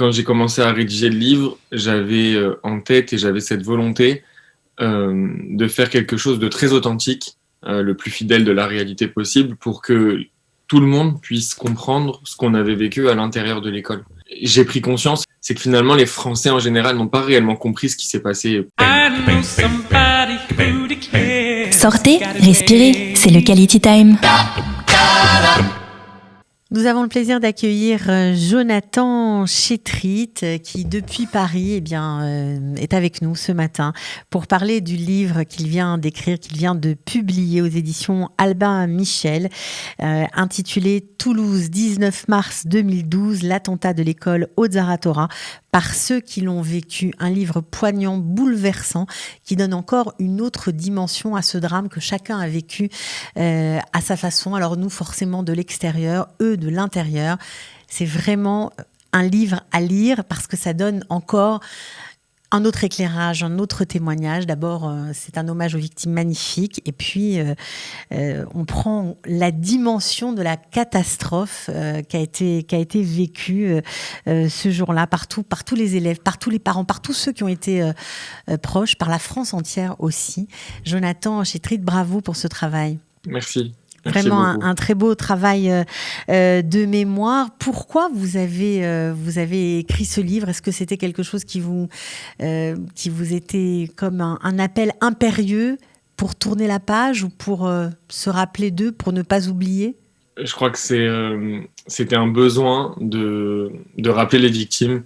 quand j'ai commencé à rédiger le livre, j'avais en tête et j'avais cette volonté de faire quelque chose de très authentique, le plus fidèle de la réalité possible, pour que tout le monde puisse comprendre ce qu'on avait vécu à l'intérieur de l'école. J'ai pris conscience, c'est que finalement les Français en général n'ont pas réellement compris ce qui s'est passé. Sortez, respirez, c'est le Quality Time. Nous avons le plaisir d'accueillir Jonathan Chétrit qui, depuis Paris, est avec nous ce matin pour parler du livre qu'il vient d'écrire, qu'il vient de publier aux éditions Albin Michel, intitulé Toulouse, 19 mars 2012, l'attentat de l'école Ozaratora par ceux qui l'ont vécu. Un livre poignant, bouleversant, qui donne encore une autre dimension à ce drame que chacun a vécu à sa façon. Alors nous, forcément, de l'extérieur, eux, de l'intérieur. C'est vraiment un livre à lire parce que ça donne encore un autre éclairage, un autre témoignage. D'abord, c'est un hommage aux victimes magnifique. Et puis, on prend la dimension de la catastrophe qui a été vécue ce jour-là par tous les élèves, par tous les parents, par tous ceux qui ont été proches, par la France entière aussi. Jonathan Chétrit, bravo pour ce travail. Merci. Vraiment un très beau travail de mémoire. Pourquoi vous avez écrit ce livre ? Est-ce que c'était quelque chose qui vous était comme un appel impérieux pour tourner la page ou pour se rappeler d'eux, pour ne pas oublier ? Je crois que c'était un besoin de rappeler les victimes,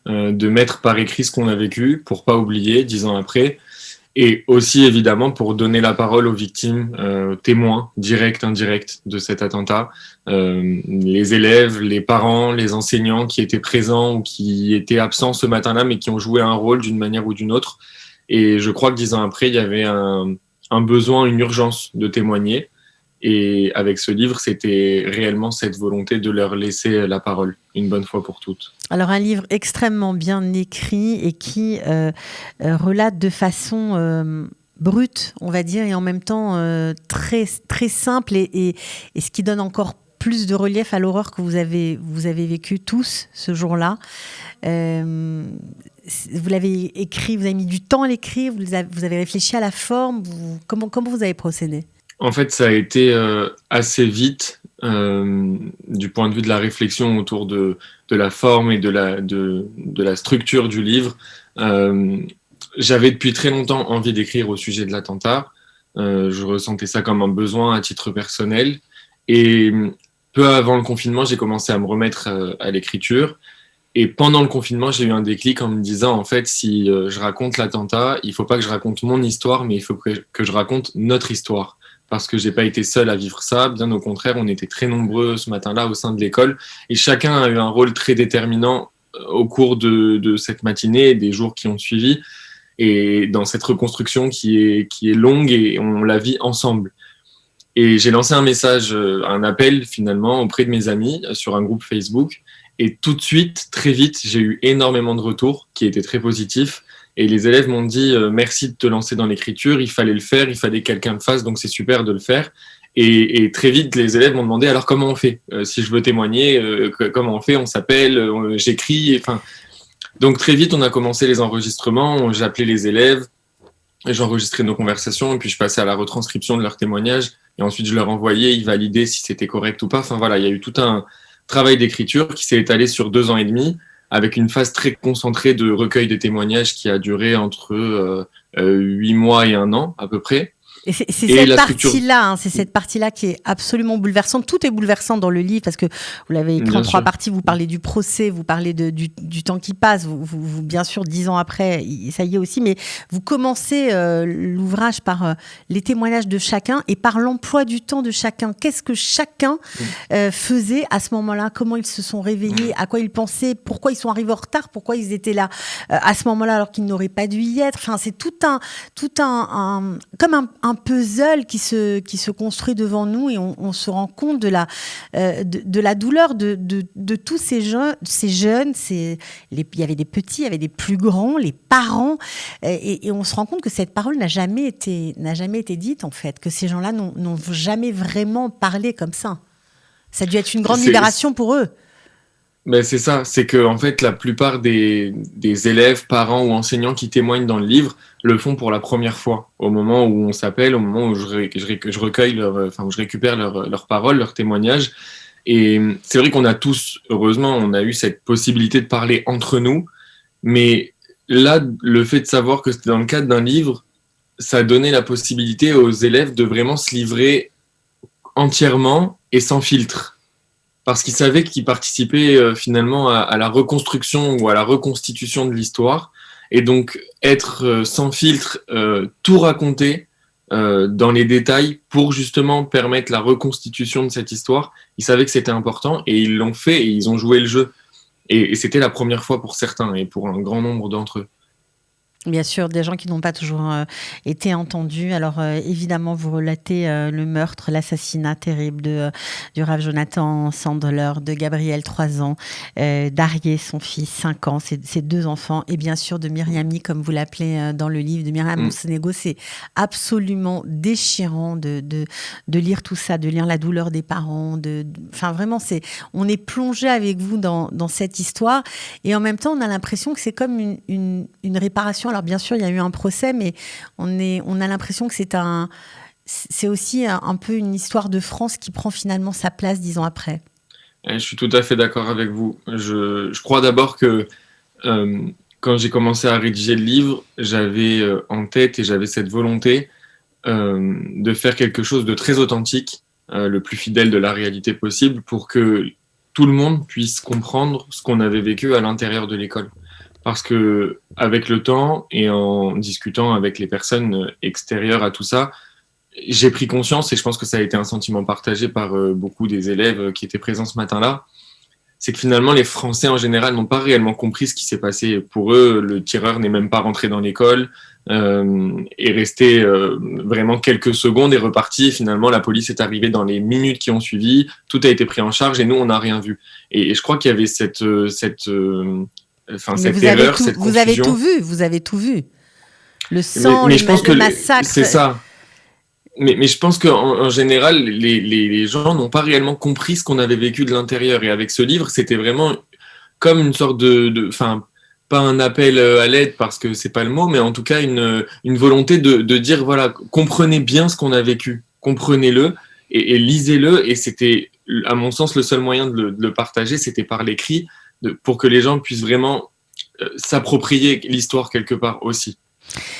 de mettre par écrit ce qu'on a vécu pour pas oublier 10 ans après. Et aussi, évidemment, pour donner la parole aux victimes, témoins, directs, indirects de cet attentat. Les élèves, les parents, les enseignants qui étaient présents ou qui étaient absents ce matin-là, mais qui ont joué un rôle d'une manière ou d'une autre. Et je crois que 10 ans après, il y avait un besoin, une urgence de témoigner. Et avec ce livre, c'était réellement cette volonté de leur laisser la parole, une bonne fois pour toutes. Alors un livre extrêmement bien écrit et qui relate de façon brute, on va dire, et en même temps très, très simple et ce qui donne encore plus de relief à l'horreur que vous avez vécu tous ce jour-là. Vous l'avez écrit, vous avez mis du temps à l'écrire, vous avez réfléchi à la forme, comment vous avez procédé ? En fait, ça a été assez vite du point de vue de la réflexion autour de la forme et de la structure du livre. J'avais depuis très longtemps envie d'écrire au sujet de l'attentat. Je ressentais ça comme un besoin à titre personnel. Et peu avant le confinement, j'ai commencé à me remettre à l'écriture. Et pendant le confinement, j'ai eu un déclic en me disant, en fait, si je raconte l'attentat, il ne faut pas que je raconte mon histoire, mais il faut que je raconte notre histoire. Parce que j'ai pas été seul à vivre ça, bien au contraire, on était très nombreux ce matin-là au sein de l'école et chacun a eu un rôle très déterminant au cours de cette matinée et des jours qui ont suivi et dans cette reconstruction qui est longue et on la vit ensemble. Et j'ai lancé un message, un appel finalement auprès de mes amis sur un groupe Facebook et tout de suite, très vite, j'ai eu énormément de retours qui étaient très positifs. Et les élèves m'ont dit merci de te lancer dans l'écriture, il fallait le faire, il fallait que quelqu'un le fasse, donc c'est super de le faire. Et très vite, les élèves m'ont demandé alors comment on fait si je veux témoigner, comment on fait, on s'appelle, j'écris. Donc très vite, on a commencé les enregistrements, j'appelais les élèves, et j'enregistrais nos conversations, et puis je passais à la retranscription de leurs témoignages, et ensuite je leur envoyais, ils validaient si c'était correct ou pas. Enfin voilà, il y a eu tout un travail d'écriture qui s'est étalé sur 2 ans et demi, avec une phase très concentrée de recueil des témoignages qui a duré entre 8 mois et 1 an à peu près. Et c'est cette partie-là, c'est cette partie-là qui est absolument bouleversante. Tout est bouleversant dans le livre parce que vous l'avez écrit en 3 parties. Vous parlez du procès, vous parlez du temps qui passe. Vous, bien sûr, 10 ans après, ça y est aussi. Mais vous commencez l'ouvrage par les témoignages de chacun et par l'emploi du temps de chacun. Qu'est-ce que chacun faisait à ce moment-là ? Comment ils se sont réveillés ? À quoi ils pensaient ? Pourquoi ils sont arrivés en retard ? Pourquoi ils étaient là à ce moment-là alors qu'ils n'auraient pas dû y être ? Enfin, c'est tout un comme un puzzle qui se construit devant nous et on se rend compte de la douleur de tous ces jeunes. Il y avait des petits, il y avait des plus grands, les parents, et on se rend compte que cette parole n'a jamais été dite en fait, que ces gens-là n'ont jamais vraiment parlé comme ça. Ça a dû être une grande libération pour eux. Ben, c'est ça, c'est que en fait la plupart des élèves, parents ou enseignants qui témoignent dans le livre le font pour la première fois, au moment où on s'appelle, au moment où je recueille où je récupère leurs paroles, leurs témoignages. Et c'est vrai qu'on a tous, heureusement, on a eu cette possibilité de parler entre nous, mais là, le fait de savoir que c'était dans le cadre d'un livre, ça a donné la possibilité aux élèves de vraiment se livrer entièrement et sans filtre. Parce qu'ils savaient qu'ils participaient finalement à la reconstruction ou à la reconstitution de l'histoire. Et donc, être sans filtre, tout raconter dans les détails pour justement permettre la reconstitution de cette histoire, ils savaient que c'était important et ils l'ont fait et ils ont joué le jeu. Et c'était la première fois pour certains et pour un grand nombre d'entre eux. Bien sûr, des gens qui n'ont pas toujours été entendus. Alors évidemment, vous relatez le meurtre, l'assassinat terrible du Rav Jonathan Sandler, de Gabriel, 3 ans, d'Arié, son fils, 5 ans, ses 2 enfants, et bien sûr de Myriami, comme vous l'appelez dans le livre, de Myriam Monsenego. C'est absolument déchirant de lire tout ça, de lire la douleur des parents. Enfin vraiment, on est plongé avec vous dans cette histoire, et en même temps, on a l'impression que c'est comme une réparation. Alors bien sûr, il y a eu un procès, mais on a l'impression que c'est aussi un peu une histoire de France qui prend finalement sa place 10 ans après. Je suis tout à fait d'accord avec vous. Je crois d'abord que quand j'ai commencé à rédiger le livre, j'avais en tête et j'avais cette volonté de faire quelque chose de très authentique, le plus fidèle de la réalité possible, pour que tout le monde puisse comprendre ce qu'on avait vécu à l'intérieur de l'école. Parce que avec le temps et en discutant avec les personnes extérieures à tout ça, j'ai pris conscience, et je pense que ça a été un sentiment partagé par beaucoup des élèves qui étaient présents ce matin-là, c'est que finalement les Français en général n'ont pas réellement compris ce qui s'est passé. Pour eux, le tireur n'est même pas rentré dans l'école, est resté vraiment quelques secondes et reparti. Finalement, la police est arrivée dans les minutes qui ont suivi, tout a été pris en charge et nous, on n'a rien vu. Et je crois qu'il y avait cette erreur, cette confusion. Vous avez tout vu. Le sang, mais je pense le massacre. C'est ça. Mais je pense qu'en général, les gens n'ont pas réellement compris ce qu'on avait vécu de l'intérieur. Et avec ce livre, c'était vraiment comme une sorte pas un appel à l'aide parce que c'est pas le mot, mais en tout cas une volonté de dire, voilà, comprenez bien ce qu'on a vécu, comprenez-le et lisez-le. Et c'était, à mon sens, le seul moyen de le partager, c'était par l'écrit, pour que les gens puissent vraiment s'approprier l'histoire quelque part aussi.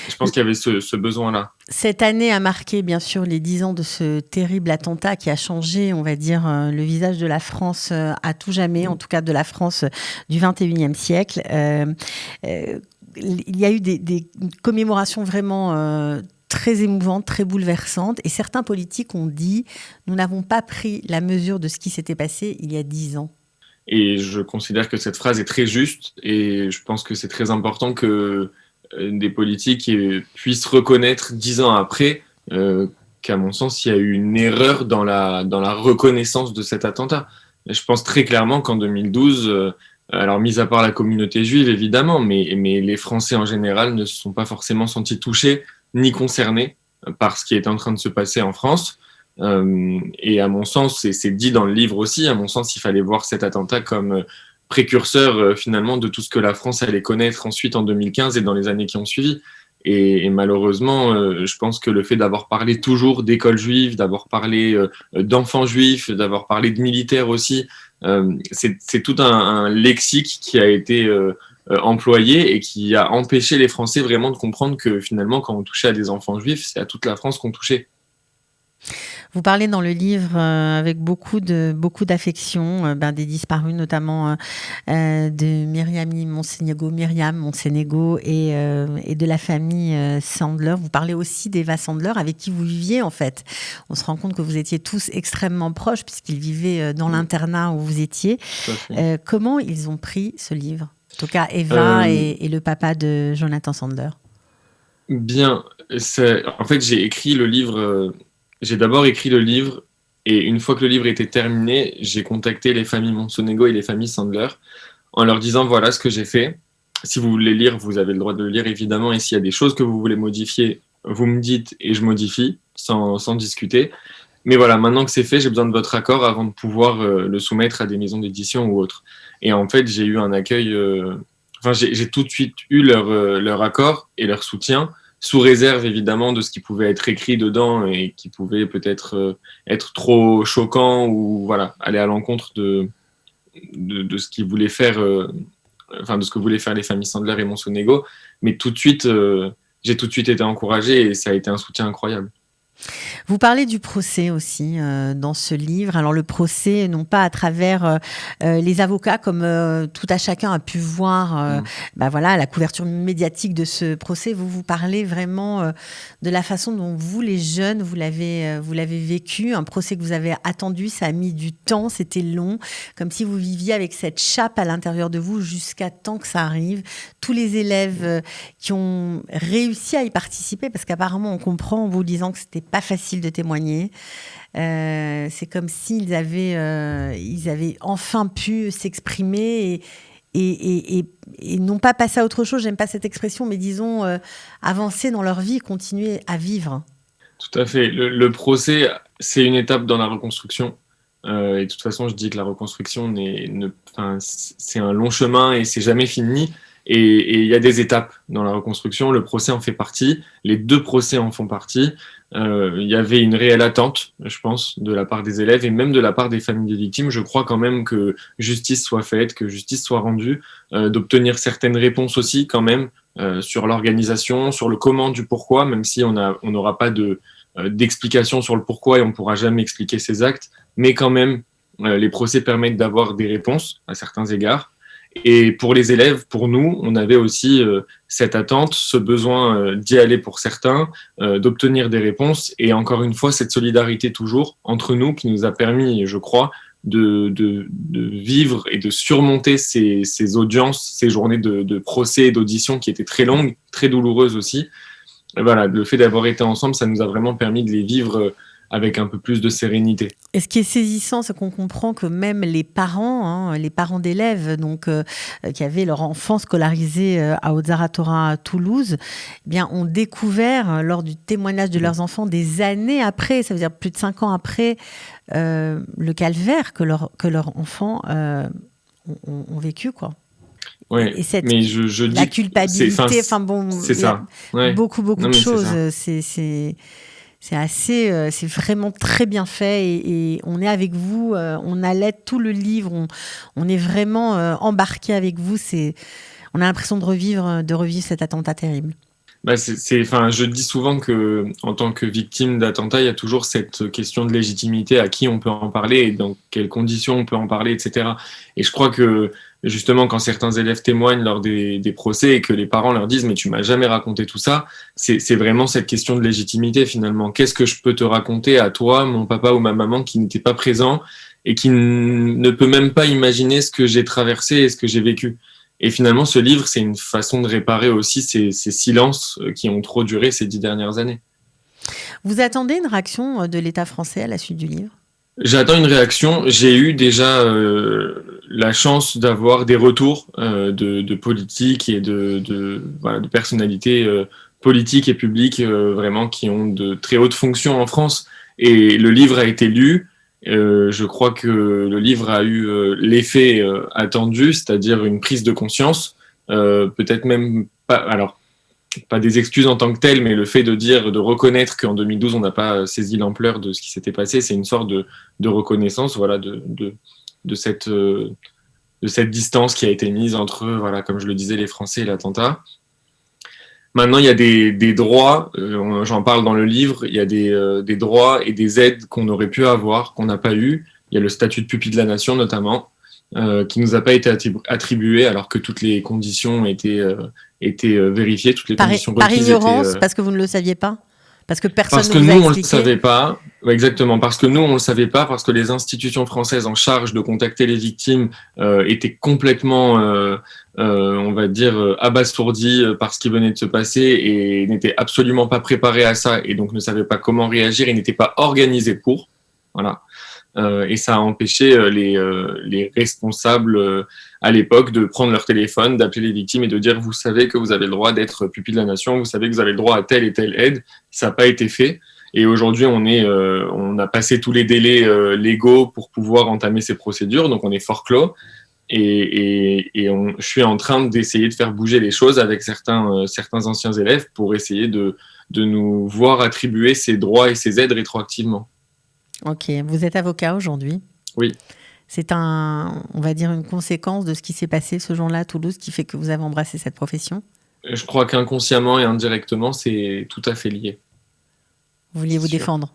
Je pense qu'il y avait ce besoin-là. Cette année a marqué, bien sûr, les 10 ans de ce terrible attentat qui a changé, on va dire, le visage de la France à tout jamais, en tout cas de la France du 21e siècle. Il y a eu des commémorations vraiment très émouvantes, très bouleversantes. Et certains politiques ont dit « Nous n'avons pas pris la mesure de ce qui s'était passé il y a 10 ans ». Et je considère que cette phrase est très juste et je pense que c'est très important que des politiques puissent reconnaître 10 ans après qu'à mon sens, il y a eu une erreur dans la reconnaissance de cet attentat. Et je pense très clairement qu'en 2012, alors mis à part la communauté juive évidemment, mais les Français en général ne se sont pas forcément sentis touchés ni concernés par ce qui est en train de se passer en France. Et à mon sens, c'est dit dans le livre aussi, à mon sens, il fallait voir cet attentat comme précurseur finalement de tout ce que la France allait connaître ensuite en 2015 et dans les années qui ont suivi. Et malheureusement, je pense que le fait d'avoir parlé toujours d'écoles juives, d'avoir parlé d'enfants juifs, d'avoir parlé de militaires aussi, c'est tout un lexique qui a été employé et qui a empêché les Français vraiment de comprendre que finalement, quand on touchait à des enfants juifs, c'est à toute la France qu'on touchait. Vous parlez dans le livre avec beaucoup d'affection des disparus, notamment de Myriam Monsenego et de la famille Sandler. Vous parlez aussi d'Eva Sandler, avec qui vous viviez en fait. On se rend compte que vous étiez tous extrêmement proches puisqu'ils vivaient dans l'internat où vous étiez. Comment ils ont pris ce livre ? En tout cas, Eva et le papa de Jonathan Sandler. Bien. En fait, j'ai écrit le livre... J'ai d'abord écrit le livre et une fois que le livre était terminé, j'ai contacté les familles Monsonego et les familles Sandler en leur disant voilà ce que j'ai fait. Si vous voulez lire, vous avez le droit de le lire évidemment et s'il y a des choses que vous voulez modifier, vous me dites et je modifie sans discuter. Mais voilà, maintenant que c'est fait, j'ai besoin de votre accord avant de pouvoir le soumettre à des maisons d'édition ou autres. Et en fait, j'ai eu un accueil. J'ai tout de suite eu leur accord et leur soutien, sous réserve évidemment de ce qui pouvait être écrit dedans et qui pouvait peut-être être trop choquant ou voilà, aller à l'encontre de ce qu'ils voulaient faire, de ce que voulaient faire les familles Sandler et Monsonego. Mais tout de suite, j'ai tout de suite été encouragé et ça a été un soutien incroyable. Vous parlez du procès aussi dans ce livre. Alors le procès, non pas à travers les avocats, comme tout à chacun a pu voir la couverture médiatique de ce procès. Vous parlez vraiment de la façon dont vous, les jeunes, vous l'avez vécu. Un procès que vous avez attendu, ça a mis du temps, c'était long, comme si vous viviez avec cette chape à l'intérieur de vous jusqu'à temps que ça arrive. Tous les élèves qui ont réussi à y participer, parce qu'apparemment on comprend en vous disant que c'était pas facile de témoigner. C'est comme s'ils avaient enfin pu s'exprimer et non pas passer à autre chose, j'aime pas cette expression, mais disons avancer dans leur vie, continuer à vivre. Tout à fait. Le procès, c'est une étape dans la reconstruction. Et de toute façon, je dis que la reconstruction, c'est un long chemin et c'est jamais fini. Et il y a des étapes dans la reconstruction. Le procès en fait partie. Les 2 procès en font partie. Il y avait une réelle attente, je pense, de la part des élèves et même de la part des familles des victimes. Je crois quand même que justice soit faite, que justice soit rendue, d'obtenir certaines réponses aussi quand même sur l'organisation, sur le comment du pourquoi, même si on n'aura pas d'explication sur le pourquoi et on ne pourra jamais expliquer ses actes. Mais quand même, les procès permettent d'avoir des réponses à certains égards. Et pour les élèves, pour nous, on avait aussi cette attente, ce besoin d'y aller pour certains, d'obtenir des réponses. Et encore une fois, cette solidarité toujours entre nous qui nous a permis, je crois, de vivre et de surmonter ces audiences, ces journées de procès et d'audition qui étaient très longues, très douloureuses aussi. Et voilà, le fait d'avoir été ensemble, ça nous a vraiment permis de les vivre avec un peu plus de sérénité. Et ce qui est saisissant, c'est qu'on comprend que même les parents d'élèves, donc qui avaient leur enfant scolarisé à Ozaratora à Toulouse, eh bien, ont découvert lors du témoignage de leurs enfants des années après, ça veut dire plus de 5 ans après, le calvaire que leurs enfants ont vécu, quoi. Ouais, Et mais je dis la culpabilité, c'est ça. Ouais. Beaucoup de choses. C'est vraiment très bien fait et on est avec vous, on allait tout le livre, on est vraiment embarqué avec vous. On a l'impression de revivre cet attentat terrible. Je dis souvent que, en tant que victime d'attentat, il y a toujours cette question de légitimité, à qui on peut en parler et dans quelles conditions on peut en parler, etc. Et je crois que, justement, quand certains élèves témoignent lors des procès et que les parents leur disent « mais tu m'as jamais raconté tout ça », c'est vraiment cette question de légitimité, finalement. Qu'est-ce que je peux te raconter à toi, mon papa ou ma maman, qui n'était pas présent et qui ne peut même pas imaginer ce que j'ai traversé et ce que j'ai vécu. Et finalement, ce livre, c'est une façon de réparer aussi ces silences qui ont trop duré ces 10 dernières années. Vous attendez une réaction de l'État français à la suite du livre ? J'attends une réaction. J'ai eu déjà la chance d'avoir des retours de politiques et de personnalités politiques et publiques vraiment qui ont de très hautes fonctions en France. Et le livre a été lu. Je crois que le livre a eu l'effet attendu, c'est-à-dire une prise de conscience, peut-être même pas des excuses en tant que telles, mais le fait de reconnaître qu'en 2012 on n'a pas saisi l'ampleur de ce qui s'était passé, c'est une sorte de reconnaissance, voilà, de cette distance qui a été mise entre, voilà, comme je le disais, les Français et l'attentat. Maintenant, il y a des droits, j'en parle dans le livre, il y a des droits et des aides qu'on aurait pu avoir, qu'on n'a pas eu. Il y a le statut de pupille de la nation, notamment, qui nous a pas été attribué, alors que toutes les conditions étaient vérifiées, toutes les conditions requises. Par ignorance, parce que vous ne le saviez pas ? Parce que personne parce que ne vous a nous, expliqué. on le savait pas. Ouais, exactement. Parce que nous, on le savait pas, parce que les institutions françaises en charge de contacter les victimes étaient complètement, on va dire, abasourdies par ce qui venait de se passer et n'étaient absolument pas préparées à ça et donc ne savaient pas comment réagir et n'étaient pas organisées pour. Voilà. Et ça a empêché les responsables à l'époque de prendre leur téléphone, d'appeler les victimes et de dire « vous savez que vous avez le droit d'être pupille de la nation, vous savez que vous avez le droit à telle et telle aide ». Ça n'a pas été fait. Et aujourd'hui, on a passé tous les délais légaux pour pouvoir entamer ces procédures, donc on est fort clos. Je suis en train d'essayer de faire bouger les choses avec certains anciens élèves pour essayer de nous voir attribuer ces droits et ces aides rétroactivement. Ok, vous êtes avocat aujourd'hui ? Oui. C'est on va dire une conséquence de ce qui s'est passé ce jour-là à Toulouse qui fait que vous avez embrassé cette profession ? Je crois qu'inconsciemment et indirectement, c'est tout à fait lié. Vous vouliez vous défendre ?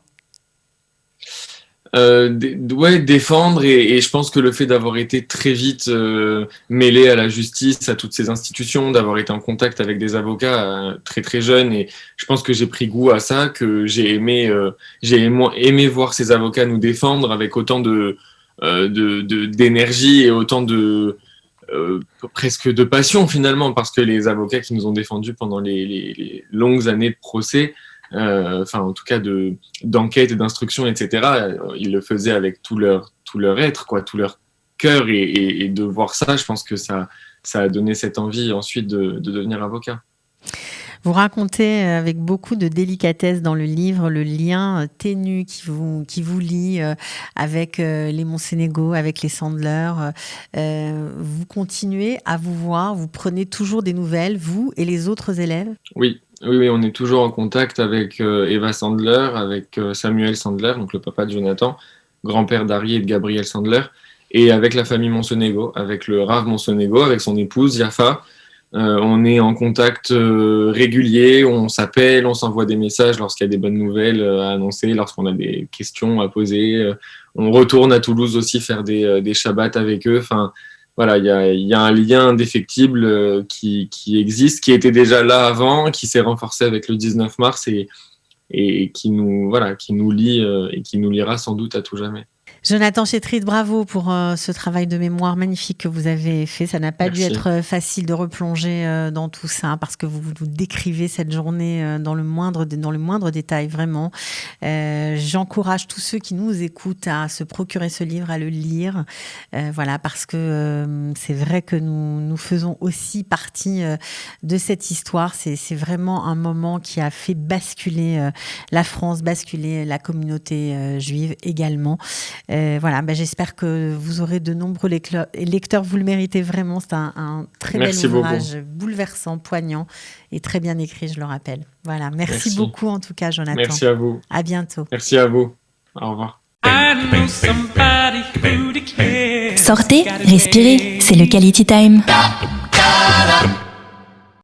Défendre et je pense que le fait d'avoir été très vite mêlé à la justice, à toutes ces institutions, d'avoir été en contact avec des avocats très très jeunes, et je pense que j'ai pris goût à ça, que j'ai aimé voir ces avocats nous défendre avec autant d'énergie et autant presque de passion finalement, parce que les avocats qui nous ont défendus pendant les longues années de procès, en tout cas d'enquête et d'instruction, etc. Ils le faisaient avec tout leur être, quoi, tout leur cœur, et de voir ça, je pense que ça a donné cette envie ensuite de devenir avocat. Vous racontez avec beaucoup de délicatesse dans le livre le lien ténu qui vous lie avec les Monsénégo, avec les Sandler. Vous continuez à vous voir, vous prenez toujours des nouvelles, vous et les autres élèves ? Oui, on est toujours en contact avec Eva Sandler, avec Samuel Sandler, donc le papa de Jonathan, grand-père d'Harry et de Gabriel Sandler, et avec la famille Monsonego, avec le Rav Monsonego, avec son épouse Yafa. On est en contact régulier, on s'appelle, on s'envoie des messages lorsqu'il y a des bonnes nouvelles à annoncer, lorsqu'on a des questions à poser. On retourne à Toulouse aussi faire des Shabbats avec eux. Enfin, voilà, il y a un lien indéfectible qui existe, qui était déjà là avant, qui s'est renforcé avec le 19 mars et qui nous lie et qui nous liera sans doute à tout jamais. Jonathan Chétrit, bravo pour ce travail de mémoire magnifique que vous avez fait. Ça n'a pas Merci. dû être facile de replonger dans tout ça, parce que vous décrivez cette journée dans le moindre détail, vraiment. J'encourage tous ceux qui nous écoutent à se procurer ce livre, à le lire, parce que c'est vrai que nous faisons aussi partie de cette histoire. C'est vraiment un moment qui a fait basculer la France, basculer la communauté juive également. J'espère que vous aurez de nombreux lecteurs. Vous le méritez vraiment. C'est un très bel ouvrage, bouleversant, poignant et très bien écrit, je le rappelle. Voilà, merci beaucoup en tout cas, Jonathan. Merci à vous. À bientôt. Merci à vous. Au revoir. Sortez, respirez, c'est le Quality Time.